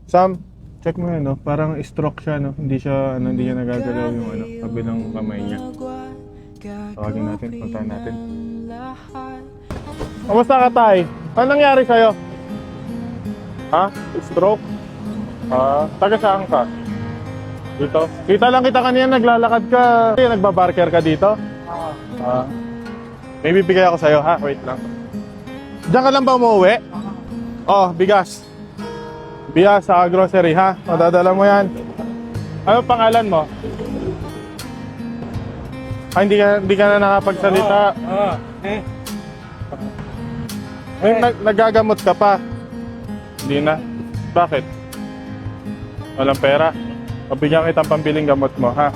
Sam, check mo yun, no? Parang stroke siya, no? Hindi siya, hindi niya nagagalaw yung, kabilang kamay niya. Tawagin natin, puntahan natin. Kamusta ka, Tay? Ano nangyari sa'yo? Ha? Stroke? Taga saan ka? Dito? Kita lang kita kanina, naglalakad ka. Nagbabarker ka dito? May bibigay ako sa'yo, ha? Wait lang. Diyan ka lang ba umuwi? Oh, bigas. Bigas sa grocery, ha? Madadala mo yan. Ano pangalan mo? Hindi ka na nakapagsalita. Nagagamot ka pa? Hindi na. Bakit? Walang pera? Pabigyan kitang pambiling gamot mo, ha?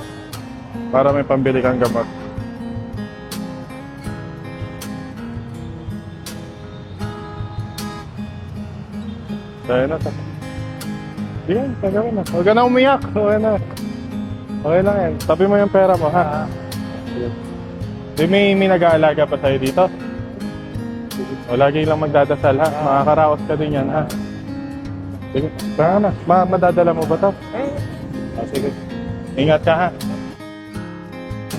Para may pambili kang gamot. Kaya na, Sige, tagawa na. Huwag ka na umiyak. Okay na. Okay lang yan. Tabi mo yung pera mo, ha? Di may nag-aalaga pa sa'yo dito? O lagi lang magdadasal, ha? Makakaraos ka din yan, ha? Sige, kaya na. Madadala mo ba ito? Sige. Ingat ka, ha?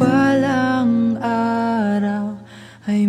Walang araw ay